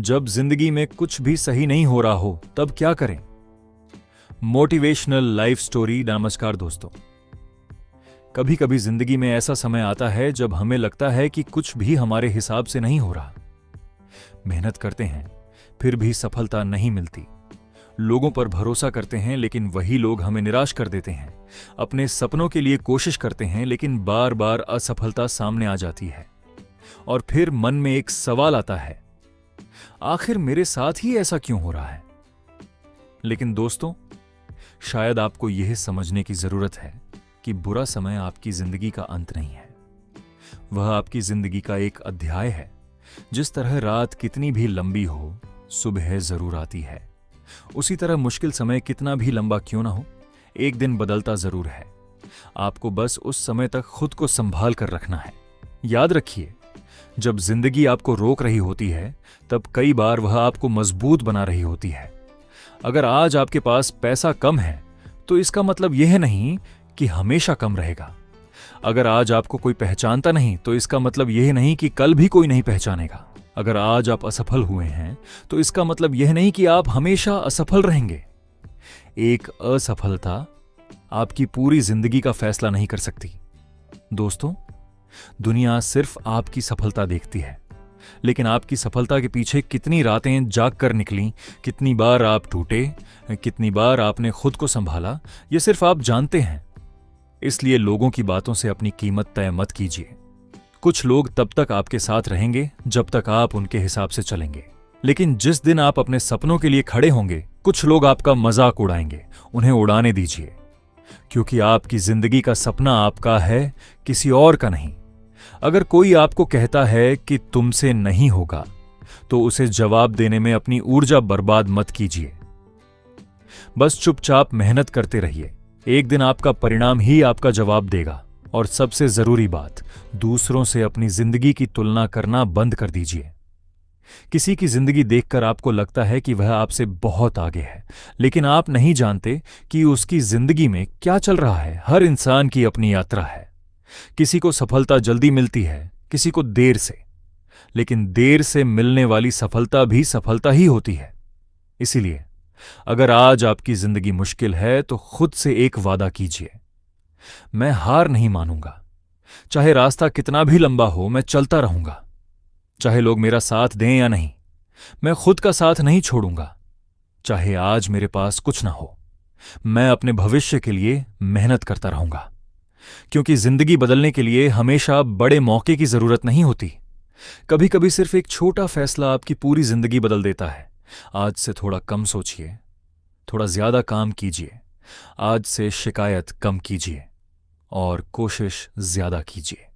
जब जिंदगी में कुछ भी सही नहीं हो रहा हो तब क्या करें? Motivational life story. नमस्कार दोस्तों। कभी कभी जिंदगी में ऐसा समय आता है जब हमें लगता है कि कुछ भी हमारे हिसाब से नहीं हो रहा। मेहनत करते हैं फिर भी सफलता नहीं मिलती। लोगों पर भरोसा करते हैं लेकिन वही लोग हमें निराश कर देते हैं। अपने सपनों के लिए कोशिश करते हैं लेकिन बार बार असफलता सामने आ जाती है। और फिर मन में एक सवाल आता है, आखिर मेरे साथ ही ऐसा क्यों हो रहा है? लेकिन दोस्तों, शायद आपको यह समझने की जरूरत है कि बुरा समय आपकी जिंदगी का अंत नहीं है। वह आपकी जिंदगी का एक अध्याय है। जिस तरह रात कितनी भी लंबी हो, सुबह जरूर आती है, उसी तरह मुश्किल समय कितना भी लंबा क्यों ना हो, एक दिन बदलता जरूर है। आपको बस उस समय तक खुद को संभाल कर रखना है। याद रखिए, जब जिंदगी आपको रोक रही होती है तब कई बार वह आपको मजबूत बना रही होती है। अगर आज आपके पास पैसा कम है तो इसका मतलब यह नहीं कि हमेशा कम रहेगा। अगर आज आपको कोई पहचानता नहीं तो इसका मतलब यह नहीं कि कल भी कोई नहीं पहचानेगा। अगर आज आप असफल हुए हैं तो इसका मतलब यह नहीं कि आप हमेशा असफल रहेंगे। एक असफलता आपकी पूरी जिंदगी का फैसला नहीं कर सकती। दोस्तों, दुनिया सिर्फ आपकी सफलता देखती है, लेकिन आपकी सफलता के पीछे कितनी रातें जाग कर निकली, कितनी बार आप टूटे, कितनी बार आपने खुद को संभाला, यह सिर्फ आप जानते हैं। इसलिए लोगों की बातों से अपनी कीमत तय मत कीजिए। कुछ लोग तब तक आपके साथ रहेंगे जब तक आप उनके हिसाब से चलेंगे, लेकिन जिस दिन आप अपने सपनों के लिए खड़े होंगे, कुछ लोग आपका मजाक उड़ाएंगे। उन्हें उड़ाने दीजिए, क्योंकि आपकी जिंदगी का सपना आपका है, किसी और का नहीं। अगर कोई आपको कहता है कि तुमसे नहीं होगा तो उसे जवाब देने में अपनी ऊर्जा बर्बाद मत कीजिए। बस चुपचाप मेहनत करते रहिए। एक दिन आपका परिणाम ही आपका जवाब देगा। और सबसे जरूरी बात, दूसरों से अपनी जिंदगी की तुलना करना बंद कर दीजिए। किसी की जिंदगी देखकर आपको लगता है कि वह आपसे बहुत आगे है, लेकिन आप नहीं जानते कि उसकी जिंदगी में क्या चल रहा है। हर इंसान की अपनी यात्रा है। किसी को सफलता जल्दी मिलती है, किसी को देर से, लेकिन देर से मिलने वाली सफलता भी सफलता ही होती है। इसीलिए अगर आज आपकी जिंदगी मुश्किल है तो खुद से एक वादा कीजिए, मैं हार नहीं मानूंगा। चाहे रास्ता कितना भी लंबा हो, मैं चलता रहूंगा। चाहे लोग मेरा साथ दें या नहीं, मैं खुद का साथ नहीं छोड़ूंगा। चाहे आज मेरे पास कुछ ना हो, मैं अपने भविष्य के लिए मेहनत करता रहूंगा। क्योंकि जिंदगी बदलने के लिए हमेशा बड़े मौके की जरूरत नहीं होती। कभी कभी सिर्फ एक छोटा फैसला आपकी पूरी जिंदगी बदल देता है। आज से थोड़ा कम सोचिए, थोड़ा ज्यादा काम कीजिए। आज से शिकायत कम कीजिए और कोशिश ज्यादा कीजिए।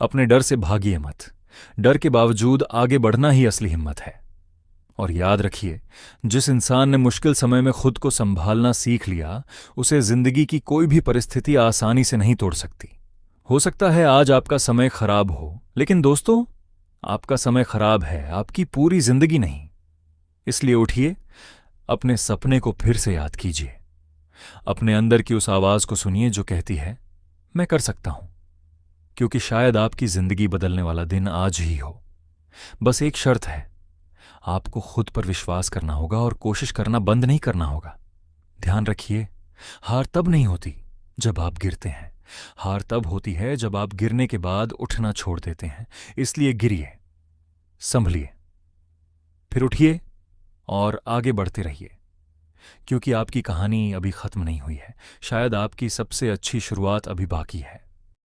अपने डर से भागिए मत। डर के बावजूद आगे बढ़ना ही असली हिम्मत है। और याद रखिए, जिस इंसान ने मुश्किल समय में खुद को संभालना सीख लिया, उसे जिंदगी की कोई भी परिस्थिति आसानी से नहीं तोड़ सकती। हो सकता है आज आपका समय खराब हो, लेकिन दोस्तों, आपका समय खराब है, आपकी पूरी जिंदगी नहीं। इसलिए उठिए, अपने सपने को फिर से याद कीजिए। अपने अंदर की उस आवाज को सुनिए जो कहती है, मैं कर सकता हूं। क्योंकि शायद आपकी जिंदगी बदलने वाला दिन आज ही हो। बस एक शर्त है, आपको खुद पर विश्वास करना होगा और कोशिश करना बंद नहीं करना होगा। ध्यान रखिए, हार तब नहीं होती जब आप गिरते हैं। हार तब होती है जब आप गिरने के बाद उठना छोड़ देते हैं। इसलिए गिरिए, संभलिए, फिर उठिए और आगे बढ़ते रहिए। क्योंकि आपकी कहानी अभी खत्म नहीं हुई है। शायद आपकी सबसे अच्छी शुरुआत अभी बाकी है।